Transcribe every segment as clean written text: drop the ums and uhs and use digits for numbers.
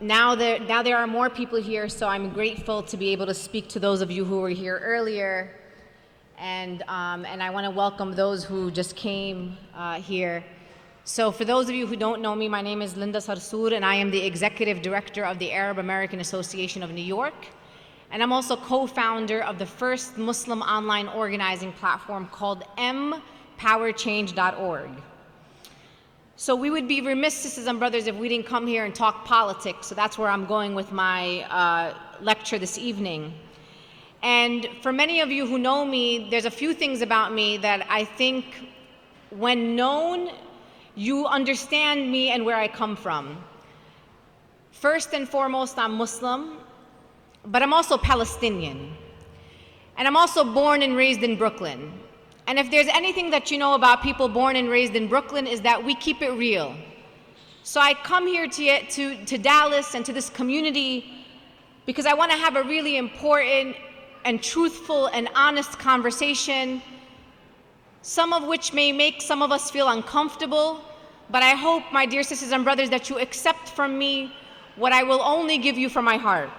now there are more people here, so I'm grateful to be able to speak to those of you who were here earlier, and I want to welcome those who just came here. So for those of you who don't know me, my name is Linda Sarsour, and I am the Executive Director of the Arab American Association of New York, and I'm also co-founder of the first Muslim online organizing platform called mpowerchange.org. So we would be remiss, sisters and brothers, if we didn't come here and talk politics. So that's where I'm going with my lecture this evening. And for many of you who know me, there's a few things about me that I think, when known, you understand me and where I come from. First and foremost, I'm Muslim, but I'm also Palestinian. And I'm also born and raised in Brooklyn. And if there's anything that you know about people born and raised in Brooklyn, is that we keep it real. So I come here to Dallas and to this community because I want to have a really important and truthful and honest conversation, some of which may make some of us feel uncomfortable, but I hope, my dear sisters and brothers, that you accept from me what I will only give you from my heart.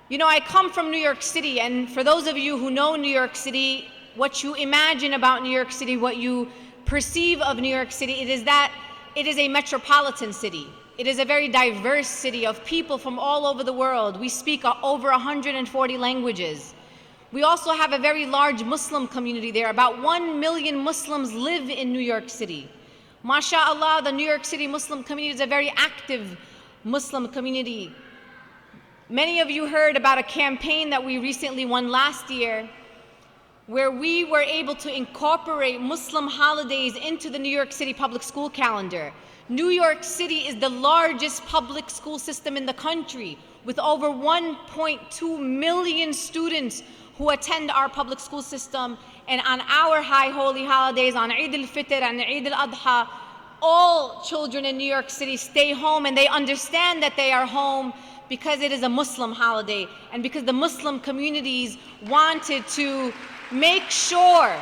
You know, I come from New York City, and for those of you who know New York City, what you imagine about New York City, what you perceive of New York City, it is that it is a metropolitan city. It is a very diverse city of people from all over the world. We speak over 140 languages. We also have a very large Muslim community there. About 1 million Muslims live in New York City. MashaAllah, the New York City Muslim community is a very active Muslim community. Many of you heard about a campaign that we recently won last year, where we were able to incorporate Muslim holidays into the New York City public school calendar. New York City is the largest public school system in the country, with over 1.2 million students who attend our public school system. And on our high holy holidays, on Eid al-Fitr and Eid al-Adha, all children in New York City stay home, and they understand that they are home because it is a Muslim holiday, and because the Muslim communities wanted to make sure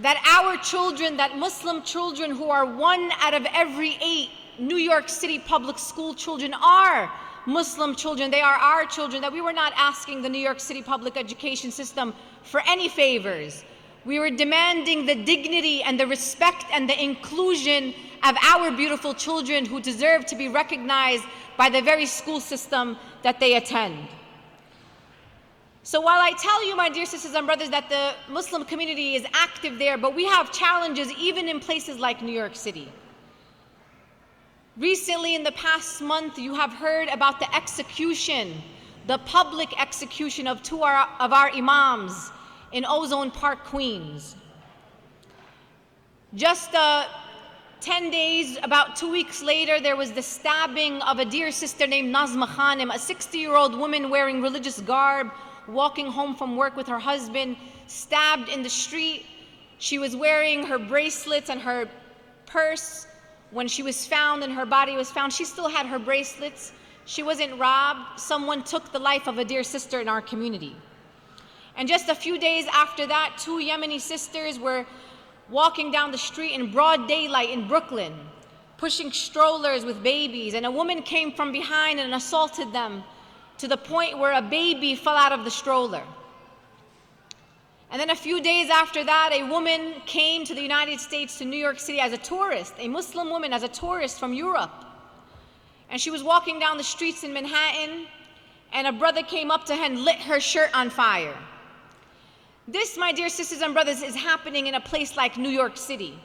that our children, that Muslim children who are 1 out of every 8 New York City public school children are Muslim children. They are our children, that we were not asking the New York City public education system for any favors. We were demanding the dignity and the respect and the inclusion of our beautiful children who deserve to be recognized by the very school system that they attend. So while I tell you, my dear sisters and brothers, that the Muslim community is active there, but we have challenges even in places like New York City. Recently, in the past month, you have heard about the execution, the public execution of two of our imams in Ozone Park, Queens. Just 10 days, about 2 weeks later, there was the stabbing of a dear sister named Nazma Khanim, a 60-year-old woman wearing religious garb, walking home from work with her husband, stabbed in the street. She was wearing her bracelets and her purse. When she was found and her body was found, she still had her bracelets. She wasn't robbed. Someone took the life of a dear sister in our community. And just a few days after that, 2 Yemeni sisters were walking down the street in broad daylight in Brooklyn, pushing strollers with babies, and a woman came from behind and assaulted them to the point where a baby fell out of the stroller. And then a few days after that, a woman came to the United States, to New York City as a tourist, a Muslim woman as a tourist from Europe. And she was walking down the streets in Manhattan, and a brother came up to her and lit her shirt on fire. This, my dear sisters and brothers, is happening in a place like New York City.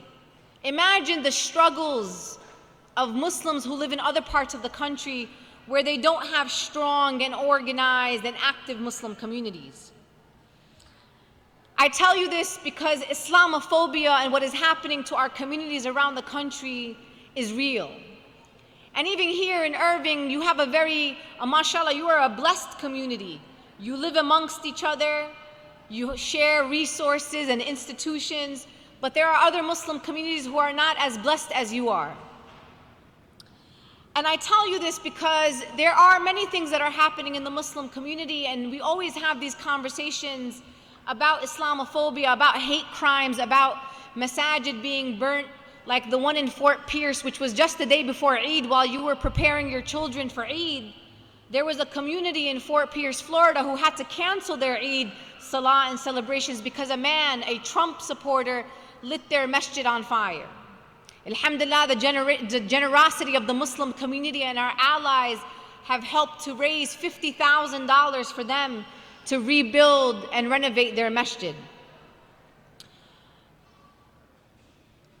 Imagine the struggles of Muslims who live in other parts of the country where they don't have strong and organized and active Muslim communities. I tell you this because islamophobia and what is happening to our communities around the country is real. And even here in Irving, you have mashallah, you are a blessed community. You live amongst each other, you share resources and institutions, but there are other Muslim communities who are not as blessed as you are. And I tell you this because there are many things that are happening in the Muslim community, and we always have these conversations about Islamophobia, about hate crimes, about masajid being burnt, like the one in Fort Pierce, which was just the day before Eid while you were preparing your children for Eid. There was a community in Fort Pierce, Florida, who had to cancel their Eid Salah and celebrations because a man, a Trump supporter, lit their masjid on fire. Alhamdulillah, the generosity of the Muslim community and our allies have helped to raise $50,000 for them to rebuild and renovate their masjid.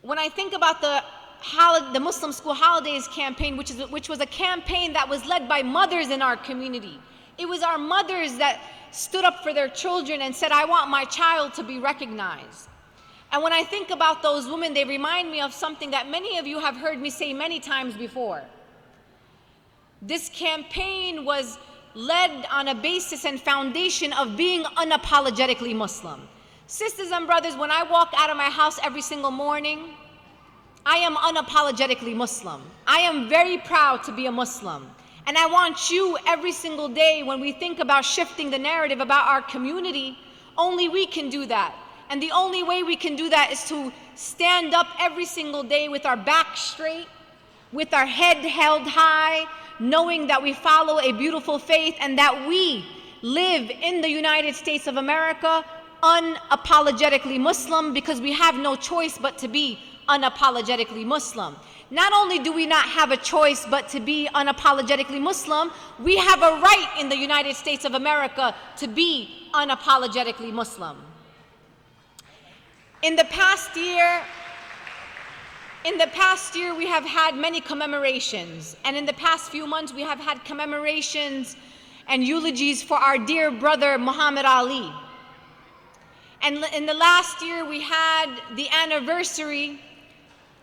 When I think about the Muslim School Holidays campaign, which was a campaign that was led by mothers in our community, it was our mothers that stood up for their children and said, I want my child to be recognized. And when I think about those women, they remind me of something that many of you have heard me say many times before. This campaign was led on a basis and foundation of being unapologetically Muslim. Sisters and brothers, when I walk out of my house every single morning, I am unapologetically Muslim. I am very proud to be a Muslim. And I want you every single day, when we think about shifting the narrative about our community, only we can do that. And the only way we can do that is to stand up every single day with our back straight, with our head held high, knowing that we follow a beautiful faith and that we live in the United States of America unapologetically Muslim, because we have no choice but to be unapologetically Muslim. Not only do we not have a choice but to be unapologetically Muslim, we have a right in the United States of America to be unapologetically Muslim. In the past year, we have had many commemorations, and in the past few months we have had commemorations and eulogies for our dear brother Muhammad Ali. And in the last year we had the anniversary,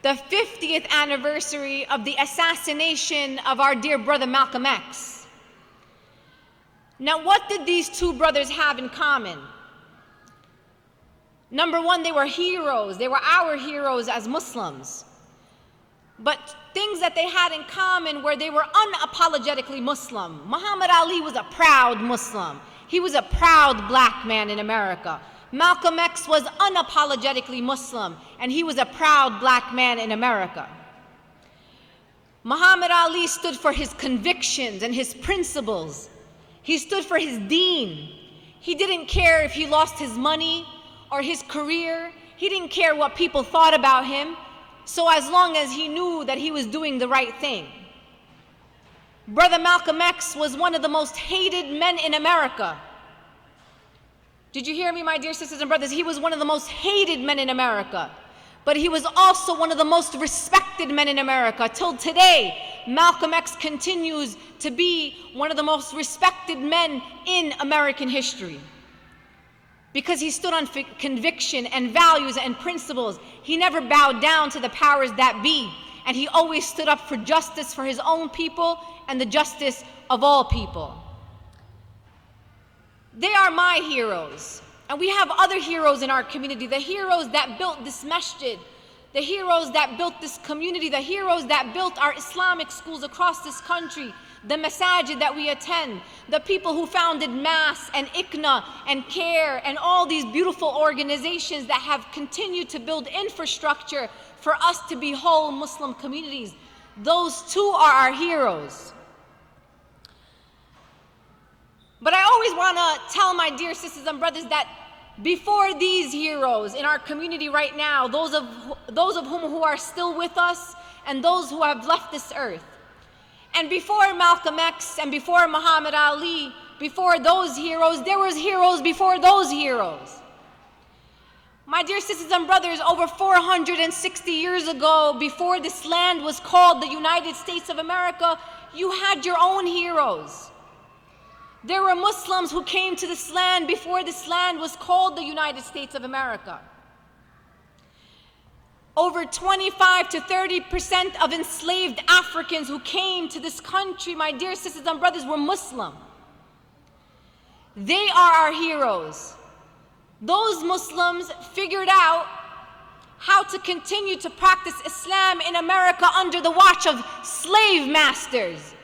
the 50th anniversary of the assassination of our dear brother Malcolm X. Now, what did these two brothers have in common? Number one, they were heroes. They were our heroes as Muslims. But things that they had in common were they were unapologetically Muslim. Muhammad Ali was a proud Muslim. He was a proud black man in America. Malcolm X was unapologetically Muslim, and he was a proud black man in America. Muhammad Ali stood for his convictions and his principles. He stood for his deen. He didn't care if he lost his money or his career. He didn't care what people thought about him, so as long as he knew that he was doing the right thing. Brother Malcolm X was one of the most hated men in America. Did you hear me, my dear sisters and brothers? He was one of the most hated men in America, but he was also one of the most respected men in America. Till today, Malcolm X continues to be one of the most respected men in American history, because he stood on conviction and values and principles. He never bowed down to the powers that be, and he always stood up for justice for his own people and the justice of all people. They are my heroes, and we have other heroes in our community, the heroes that built this masjid, the heroes that built this community, the heroes that built our Islamic schools across this country, the masajid that we attend, the people who founded MAS and ICNA and CARE and all these beautiful organizations that have continued to build infrastructure for us to be whole Muslim communities. Those too are our heroes. But I always want to tell my dear sisters and brothers that before these heroes in our community right now, those of whom who are still with us and those who have left this earth, and before Malcolm X and before Muhammad Ali, before those heroes, there was heroes before those heroes. My dear sisters and brothers, over 460 years ago, before this land was called the United States of America, you had your own heroes. There were Muslims who came to this land before this land was called the United States of America. Over 25 to 30% of enslaved Africans who came to this country, my dear sisters and brothers, were Muslim. They are our heroes. Those Muslims figured out how to continue to practice Islam in America under the watch of slave masters.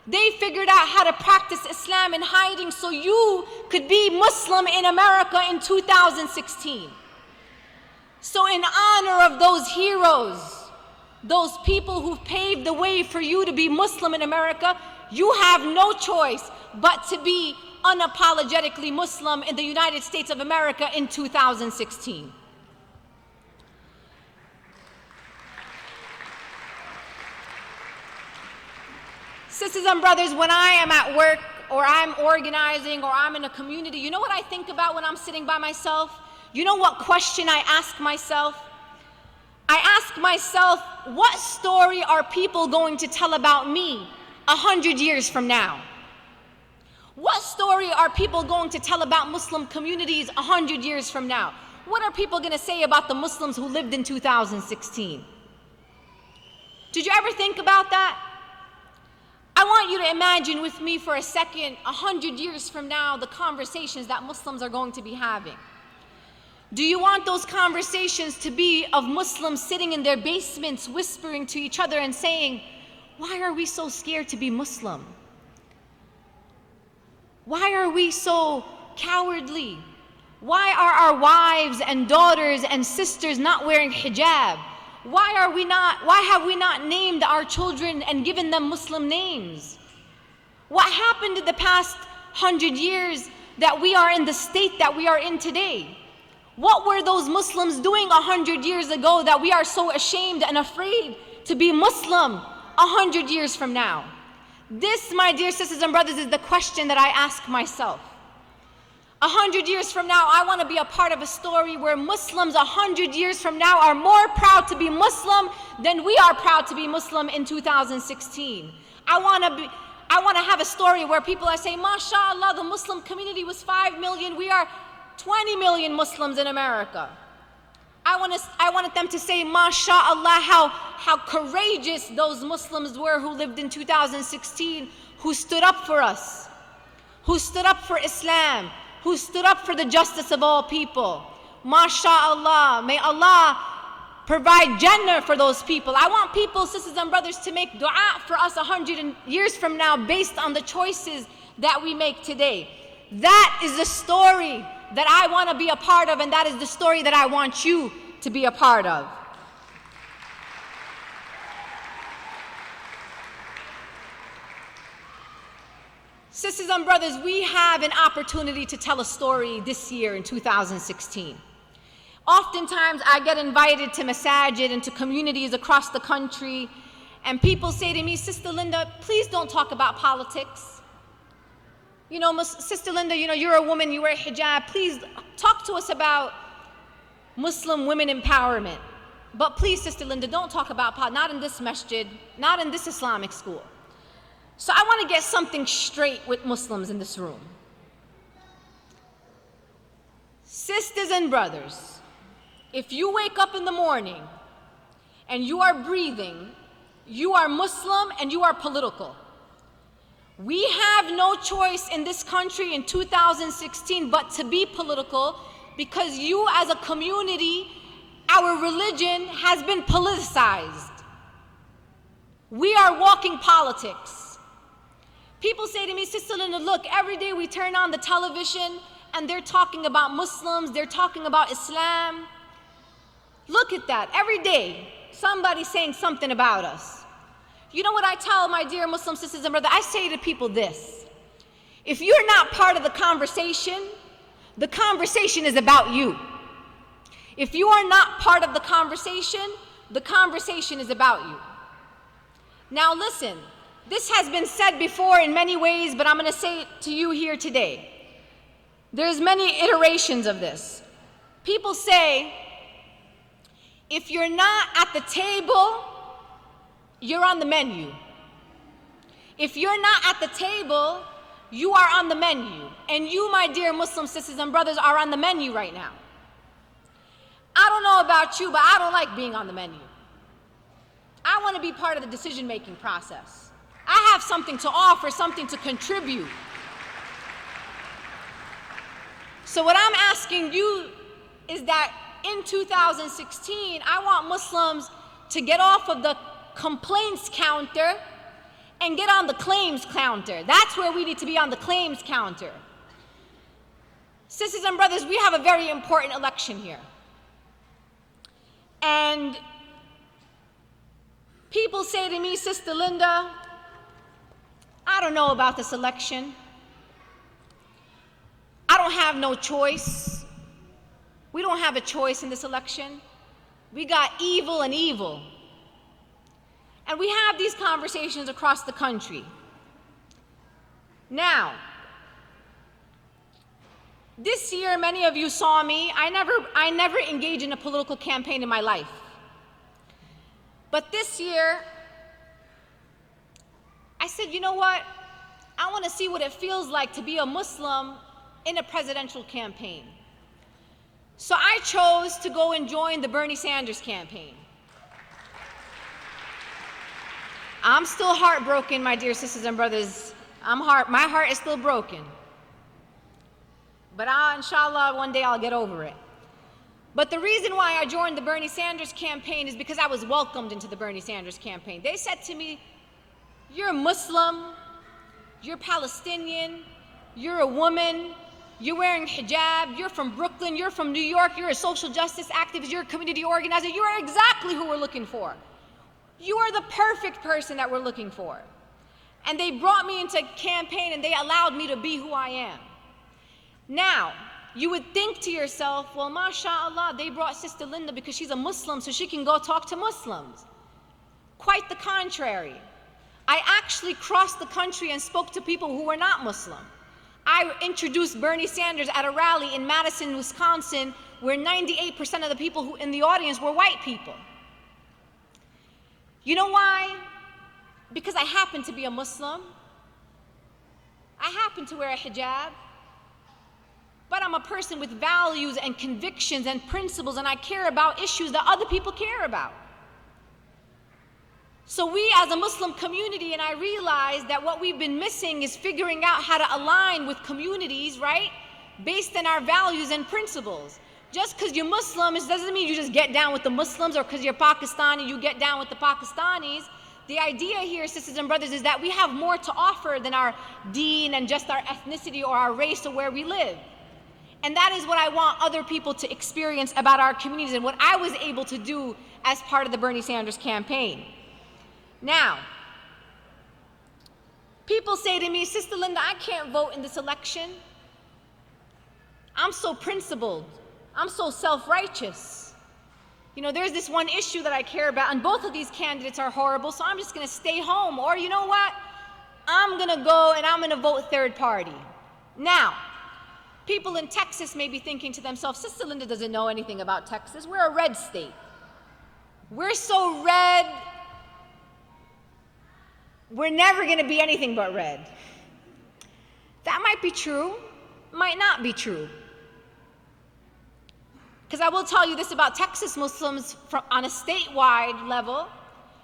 They figured out how to practice Islam in hiding so you could be Muslim in America in 2016. So in honor of those heroes, those people who paved the way for you to be Muslim in America, you have no choice but to be unapologetically Muslim in the United States of America in 2016. Sisters and brothers, when I am at work or I'm organizing or I'm in a community, you know what I think about when I'm sitting by myself? You know what question I ask myself? I ask myself, what story are people going to tell about me 100 years from now? What story are people going to tell about Muslim communities 100 years from now? What are people going to say about the Muslims who lived in 2016? Did you ever think about that? I want you to imagine with me for a second, 100 years from now, the conversations that Muslims are going to be having. Do you want those conversations to be of Muslims sitting in their basements, whispering to each other and saying, why are we so scared to be Muslim? Why are we so cowardly? Why are our wives and daughters and sisters not wearing hijab? Why have we not named our children and given them Muslim names? What happened in the past 100 years that we are in the state that we are in today? What were those Muslims doing 100 years ago that we are so ashamed and afraid to be Muslim 100 years from now? This, my dear sisters and brothers, is the question that I ask myself. 100 years from now, I want to be a part of a story where Muslims 100 years from now are more proud to be Muslim than we are proud to be Muslim in 2016. I want to have a story where people are saying, MashaAllah, the Muslim community was 5 million, we are 20 million Muslims in America. I wanted them to say, MashaAllah, how courageous those Muslims were who lived in 2016, who stood up for us, who stood up for Islam, who stood up for the justice of all people. MashaAllah, may Allah provide Jannah for those people. I want people, sisters and brothers, to make dua for us 100 years from now based on the choices that we make today. That is the story that I want to be a part of, and that is the story that I want you to be a part of. Sisters and brothers, we have an opportunity to tell a story this year in 2016. Oftentimes, I get invited to masajid and to communities across the country, and people say to me, Sister Linda, please don't talk about politics. You know, Sister Linda, you know, you're a woman, you wear hijab, please talk to us about Muslim women empowerment. But please, Sister Linda, don't talk about politics, not in this masjid, not in this Islamic school. So I want to get something straight with Muslims in this room. Sisters and brothers, if you wake up in the morning and you are breathing, you are Muslim and you are political. We have no choice in this country in 2016 but to be political, because you as a community, our religion has been politicized. We are walking politics. People say to me, Sister Linda, look, every day we turn on the television and they're talking about Muslims, they're talking about Islam. Look at that, every day somebody's saying something about us. You know what I tell my dear Muslim sisters and brothers? I say to people this: if you're not part of the conversation is about you. If you are not part of the conversation is about you. Now listen, this has been said before in many ways, but I'm going to say it to you here today. There's many iterations of this. People say, if you're not at the table, you're on the menu. If you're not at the table, you are on the menu. And you, my dear Muslim sisters and brothers, are on the menu right now. I don't know about you, but I don't like being on the menu. I want to be part of the decision-making process. I have something to offer, something to contribute. So what I'm asking you is that in 2016, I want Muslims to get off of the complaints counter and get on the claims counter. That's where we need to be, on the claims counter. Sisters and brothers, we have a very important election here. And people say to me, Sister Linda, I don't know about this election. I don't have no choice. We don't have a choice in this election. We got evil and evil. And we have these conversations across the country. Now, this year, many of you saw me. I never engaged in a political campaign in my life. But this year, I said, you know what? I want to see what it feels like to be a Muslim in a presidential campaign. So I chose to go and join the Bernie Sanders campaign. I'm still heartbroken, my dear sisters and brothers. My heart is still broken. But inshallah, one day I'll get over it. But the reason why I joined the Bernie Sanders campaign is because I was welcomed into the Bernie Sanders campaign. They said to me, you're a Muslim, you're Palestinian, you're a woman, you're wearing hijab, you're from Brooklyn, you're from New York, you're a social justice activist, you're a community organizer, you are exactly who we're looking for. You are the perfect person that we're looking for. And they brought me into campaign and they allowed me to be who I am. Now, you would think to yourself, well, mashallah, they brought Sister Linda because she's a Muslim so she can go talk to Muslims. Quite the contrary. I actually crossed the country and spoke to people who were not Muslim. I introduced Bernie Sanders at a rally in Madison, Wisconsin, where 98% of the people who in the audience were white people. You know why? Because I happen to be a Muslim. I happen to wear a hijab. But I'm a person with values and convictions and principles, and I care about issues that other people care about. So we as a Muslim community, and I realize that what we've been missing is figuring out how to align with communities, right? Based on our values and principles. Just because you're Muslim, it doesn't mean you just get down with the Muslims, or because you're Pakistani, you get down with the Pakistanis. The idea here, sisters and brothers, is that we have more to offer than our deen and just our ethnicity or our race or where we live. And that is what I want other people to experience about our communities and what I was able to do as part of the Bernie Sanders campaign. Now, people say to me, Sister Linda, I can't vote in this election. I'm so principled. I'm so self-righteous. You know, there's this one issue that I care about, and both of these candidates are horrible, so I'm just going to stay home. Or you know what? I'm going to go and I'm going to vote third party. Now, people in Texas may be thinking to themselves, Sister Linda doesn't know anything about Texas. We're a red state. We're so red, we're never going to be anything but red. That might be true, might not be true. Because I will tell you this about Texas Muslims on a statewide level,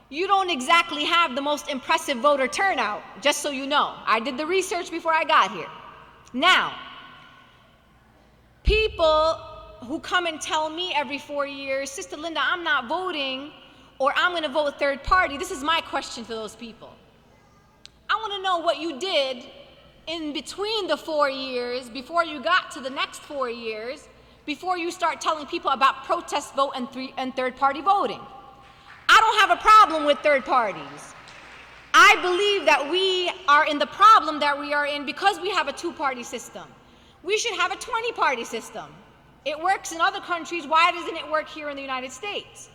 you don't exactly have the most impressive voter turnout, just so you know. I did the research before I got here. Now, people who come and tell me every 4 years, Sister Linda, I'm not voting, or I'm going to vote third party, this is my question to those people. I want to know what you did in between the 4 years, before you got to the next 4 years, before you start telling people about protest vote and third party voting. I don't have a problem with third parties. I believe that we are in the problem that we are in because we have a two-party system. We should have a 20-party system. It works in other countries. Why doesn't it work here in the United States?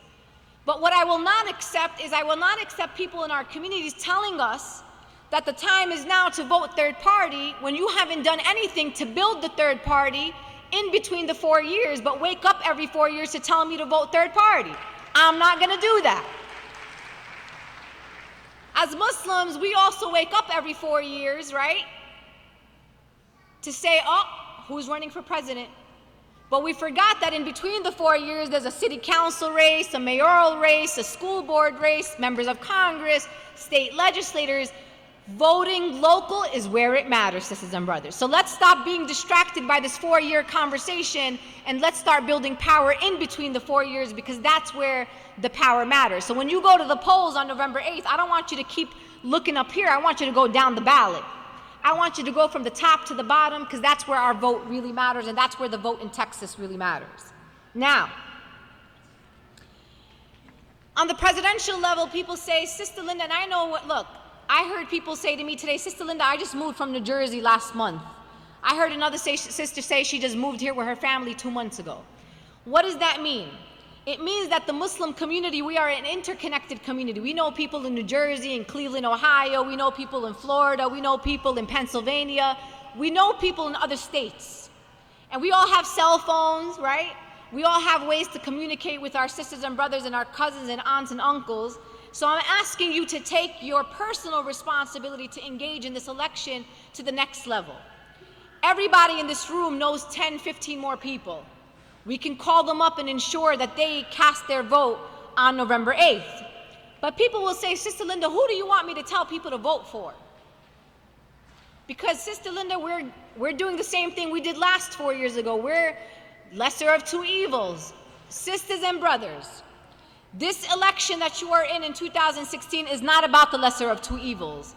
But what I will not accept is I will not accept people in our communities telling us that the time is now to vote third party when you haven't done anything to build the third party in between the 4 years, but wake up every 4 years to tell me to vote third party. I'm not going to do that. As Muslims, we also wake up every 4 years, right? To say, oh, who's running for president? But we forgot that in between the 4 years, there's a city council race, a mayoral race, a school board race, members of Congress, state legislators. Voting local is where it matters, sisters and brothers. So let's stop being distracted by this 4-year conversation and let's start building power in between the 4 years, because that's where the power matters. So when you go to the polls on November 8th, I don't want you to keep looking up here. I want you to go down the ballot. I want you to go from the top to the bottom, because that's where our vote really matters, and that's where the vote in Texas really matters. Now, On the presidential level, people say, Sister Linda, and I know what, look, I heard people say to me today, Sister Linda, I just moved from New Jersey last month. I heard another sister say she just moved here with her family 2 months ago. What does that mean? It means that the Muslim community, we are an interconnected community. We know people in New Jersey, in Cleveland, Ohio. We know people in Florida. We know people in Pennsylvania. We know people in other states. And we all have cell phones, right? We all have ways to communicate with our sisters and brothers and our cousins and aunts and uncles. So I'm asking you to take your personal responsibility to engage in this election to the next level. Everybody in this room knows 10, 15 more people. We can call them up and ensure that they cast their vote on November 8th. But people will say, Sister Linda, who do you want me to tell people to vote for? Because, Sister Linda, we're doing the same thing we did last 4 years ago. We're lesser of two evils. Sisters and brothers, this election that you are in 2016 is not about the lesser of two evils.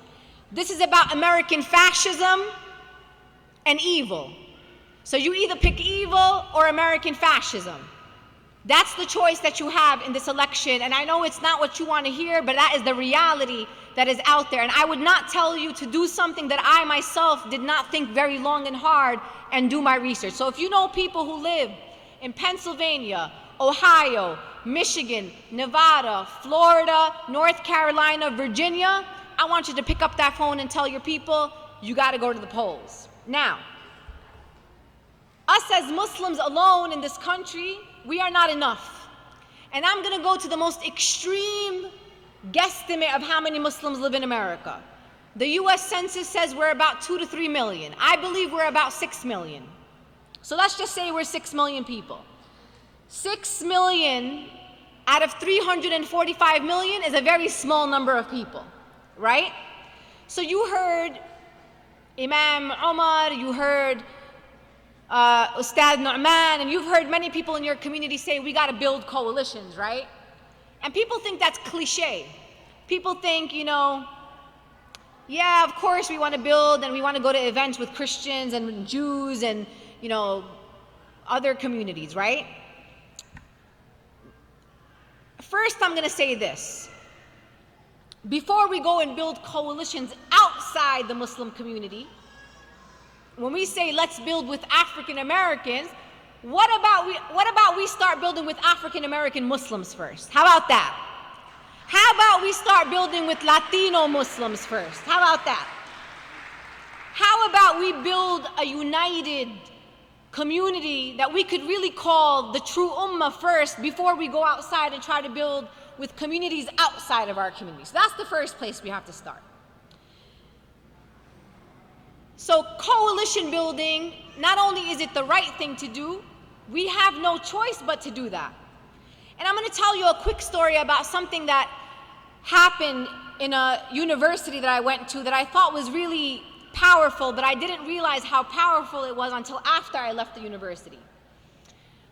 This is about American fascism and evil. So you either pick evil or American fascism. That's the choice that you have in this election. And I know it's not what you want to hear, but that is the reality that is out there. And I would not tell you to do something that I myself did not think very long and hard and do my research. So if you know people who live in Pennsylvania, Ohio, Michigan, Nevada, Florida, North Carolina, Virginia, I want you to pick up that phone and tell your people, you got to go to the polls. Now, us as Muslims alone in this country, we are not enough. And I'm going to go to the most extreme guesstimate of how many Muslims live in America. The US Census says we're about 2 to 3 million. I believe we're about 6 million. So let's just say we're 6 million people. 6 million out of 345 million is a very small number of people, right? So you heard Imam Omar, you heard Ustad Nu'man, and you've heard many people in your community say we got to build coalitions, right? And people think that's cliche. People think, you know, yeah, of course we want to build and we want to go to events with Christians and Jews and, you know, other communities, right? First, I'm going to say this. Before we go and build coalitions outside the Muslim community, when we say let's build with African Americans, what about we start building with African American Muslims first? How about that? How about we start building with Latino Muslims first? How about that? How about we build a united community that we could really call the true ummah first before we go outside and try to build with communities outside of our community? So that's the first place we have to start. So coalition building, not only is it the right thing to do, we have no choice but to do that. And I'm going to tell you a quick story about something that happened in a university that I went to that I thought was really powerful, but I didn't realize how powerful it was until after I left the university.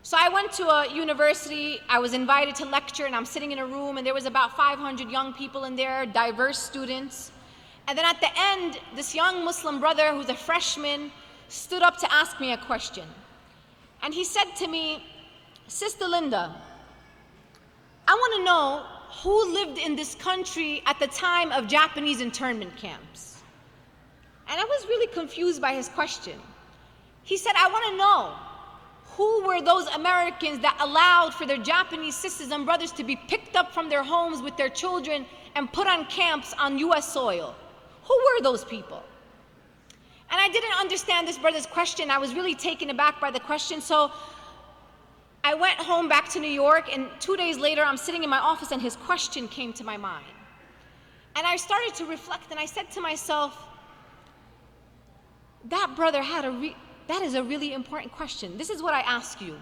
So I went to a university, I was invited to lecture, and I'm sitting in a room, and there was about 500 young people in there, diverse students. And then at the end, this young Muslim brother who's a freshman stood up to ask me a question. And he said to me, Sister Linda, I want to know who lived in this country at the time of Japanese internment camps. And I was really confused by his question. He said, I want to know who were those Americans that allowed for their Japanese sisters and brothers to be picked up from their homes with their children and put on camps on US soil? Who were those people? And I didn't understand this brother's question. I was really taken aback by the question. So I went home back to New York, and 2 days later, I'm sitting in my office, and his question came to my mind. And I started to reflect, and I said to myself, that brother that is a really important question. This is what I ask you.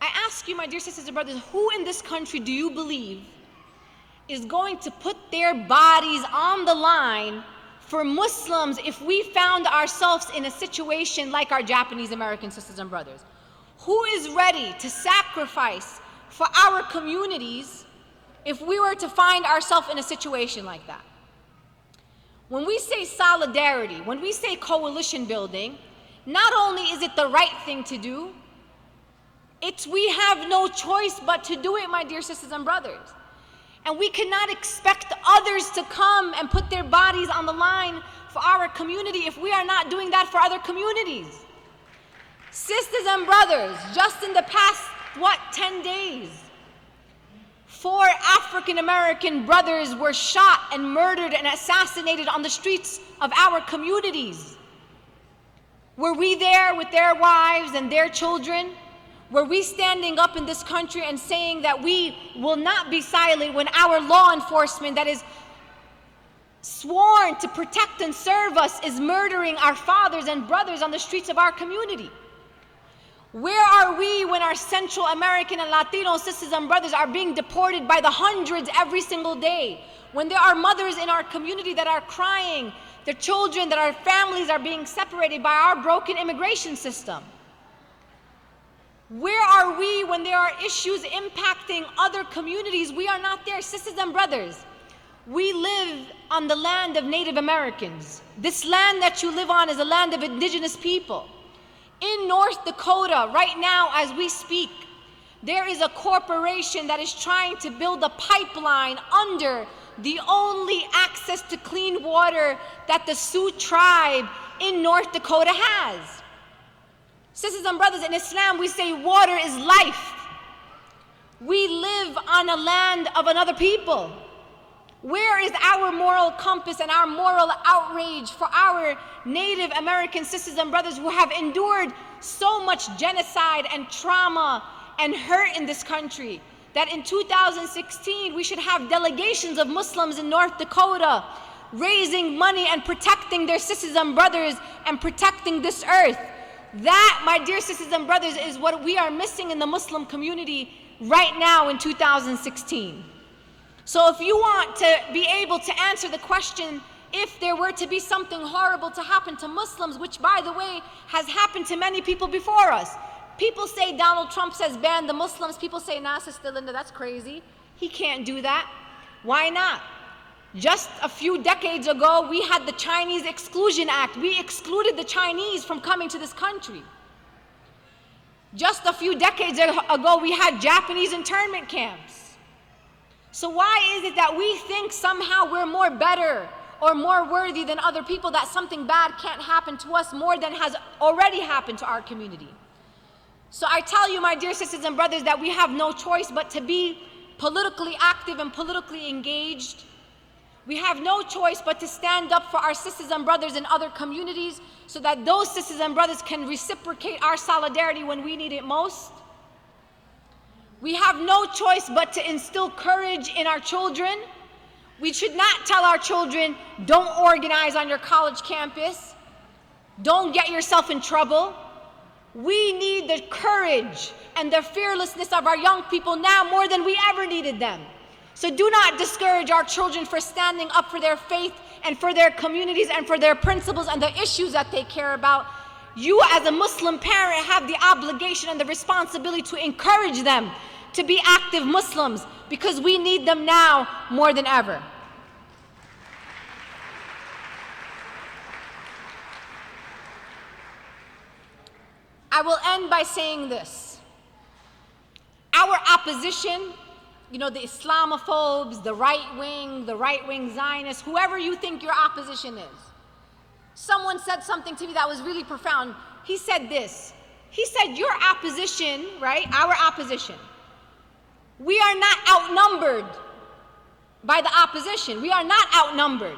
I ask you, my dear sisters and brothers, who in this country do you believe is going to put their bodies on the line for Muslims if we found ourselves in a situation like our Japanese American sisters and brothers? Who is ready to sacrifice for our communities if we were to find ourselves in a situation like that? When we say solidarity, when we say coalition building, not only is it the right thing to do, we have no choice but to do it, my dear sisters and brothers. And we cannot expect others to come and put their bodies on the line for our community if we are not doing that for other communities. Sisters and brothers, just in the past, 10 days, 4 African American brothers were shot and murdered and assassinated on the streets of our communities. Were we there with their wives and their children? Were we standing up in this country and saying that we will not be silent when our law enforcement that is sworn to protect and serve us is murdering our fathers and brothers on the streets of our community? Where are we when our Central American and Latino sisters and brothers are being deported by the hundreds every single day? When there are mothers in our community that are crying, their children, that our families are being separated by our broken immigration system? Where are we when there are issues impacting other communities? We are not there. Sisters and brothers, we live on the land of Native Americans. This land that you live on is a land of indigenous people. In North Dakota, right now as we speak, there is a corporation that is trying to build a pipeline under the only access to clean water that the Sioux tribe in North Dakota has. Sisters and brothers, in Islam we say water is life. We live on a land of another people. Where is our moral compass and our moral outrage for our Native American sisters and brothers who have endured so much genocide and trauma and hurt in this country, that in 2016 we should have delegations of Muslims in North Dakota raising money and protecting their sisters and brothers and protecting this earth? That, my dear sisters and brothers, is what we are missing in the Muslim community right now in 2016. So if you want to be able to answer the question, if there were to be something horrible to happen to Muslims, which by the way has happened to many people before us. People say Donald Trump says ban the Muslims. People say, nah, Sister Linda, that's crazy. He can't do that. Why not? Just a few decades ago, we had the Chinese Exclusion Act. We excluded the Chinese from coming to this country. Just a few decades ago, we had Japanese internment camps. So why is it that we think somehow we're more better or more worthy than other people, that something bad can't happen to us more than has already happened to our community? So I tell you, my dear sisters and brothers, that we have no choice but to be politically active and politically engaged. We have no choice but to stand up for our sisters and brothers in other communities so that those sisters and brothers can reciprocate our solidarity when we need it most. We have no choice but to instill courage in our children. We should not tell our children, don't organize on your college campus. Don't get yourself in trouble. We need the courage and the fearlessness of our young people now more than we ever needed them. So do not discourage our children for standing up for their faith and for their communities and for their principles and the issues that they care about. You as a Muslim parent have the obligation and the responsibility to encourage them to be active Muslims, because we need them now more than ever. I will end by saying this. Our opposition, the Islamophobes, the right-wing Zionists, whoever you think your opposition is. Someone said something to me that was really profound. He said this. He said, your opposition, right, our opposition, we are not outnumbered by the opposition. We are not outnumbered.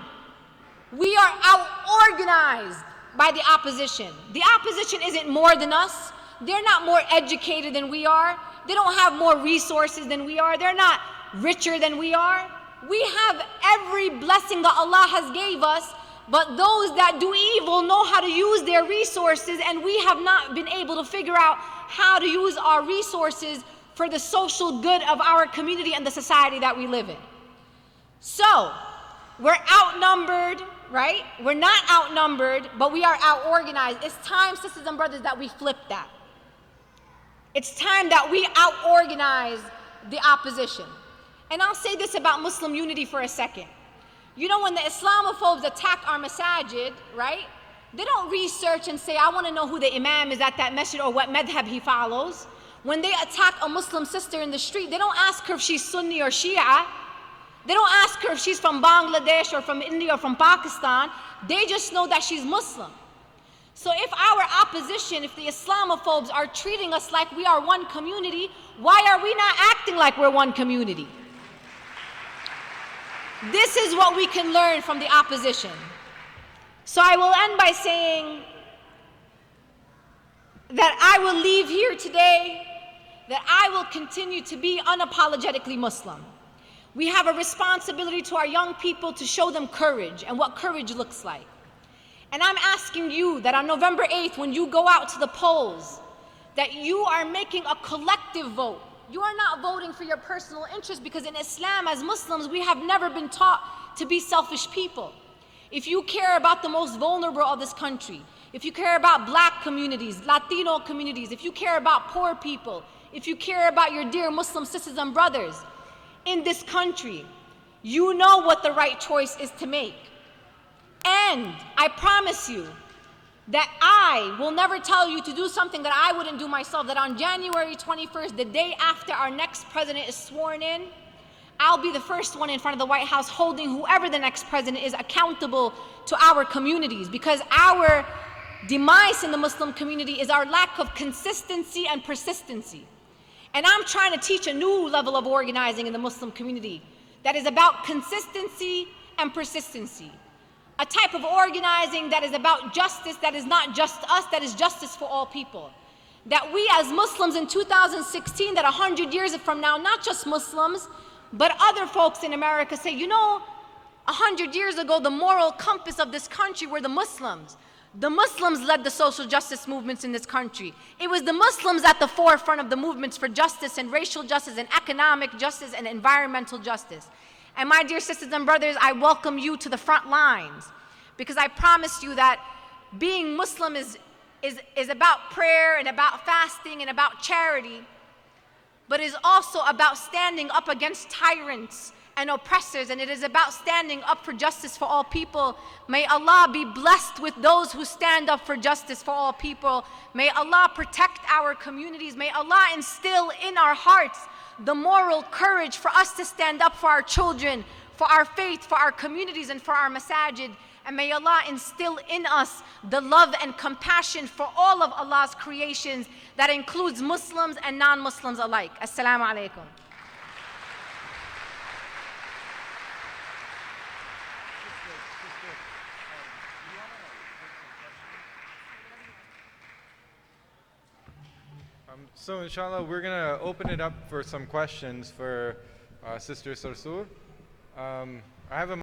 We are out-organized by the opposition. The opposition isn't more than us. They're not more educated than we are. They don't have more resources than we are. They're not richer than we are. We have every blessing that Allah has gave us, but those that do evil know how to use their resources, and we have not been able to figure out how to use our resources for the social good of our community and the society that we live in. So, we're outnumbered, right? We're not outnumbered, but we are out-organized. It's time, sisters and brothers, that we flip that. It's time that we out-organize the opposition. And I'll say this about Muslim unity for a second. When the Islamophobes attack our masajid, right? They don't research and say, I want to know who the imam is at that masjid or what madhab he follows. When they attack a Muslim sister in the street, they don't ask her if she's Sunni or Shia. They don't ask her if she's from Bangladesh or from India or from Pakistan. They just know that she's Muslim. So if our opposition, if the Islamophobes are treating us like we are one community, why are we not acting like we're one community? This is what we can learn from the opposition. So I will end by saying that I will leave here today, that I will continue to be unapologetically Muslim. We have a responsibility to our young people to show them courage and what courage looks like. And I'm asking you that on November 8th, when you go out to the polls, that you are making a collective vote. You are not voting for your personal interest, because in Islam, as Muslims, we have never been taught to be selfish people. If you care about the most vulnerable of this country, if you care about black communities, Latino communities, if you care about poor people, if you care about your dear Muslim sisters and brothers in this country, you know what the right choice is to make. And I promise you that I will never tell you to do something that I wouldn't do myself, that on January 21st, the day after our next president is sworn in, I'll be the first one in front of the White House holding whoever the next president is accountable to our communities, because our demise in the Muslim community is our lack of consistency and persistency. And I'm trying to teach a new level of organizing in the Muslim community that is about consistency and persistency. A type of organizing that is about justice, that is not just us, that is justice for all people. That we as Muslims in 2016, that 100 years from now, not just Muslims, but other folks in America say, you know, 100 years ago, the moral compass of this country were the Muslims. The Muslims led the social justice movements in this country. It was the Muslims at the forefront of the movements for justice and racial justice and economic justice and environmental justice. And my dear sisters and brothers, I welcome you to the front lines, because I promise you that being Muslim is about prayer and about fasting and about charity, but is also about standing up against tyrants and oppressors, and it is about standing up for justice for all people. May Allah be blessed with those who stand up for justice for all people. May Allah protect our communities. May Allah instill in our hearts the moral courage for us to stand up for our children, for our faith, for our communities, and for our masajid. And may Allah instill in us the love and compassion for all of Allah's creations, that includes Muslims and non-Muslims alike. Assalamu alaikum. So inshallah, we're going to open it up for some questions for Sister Sarsour. I have a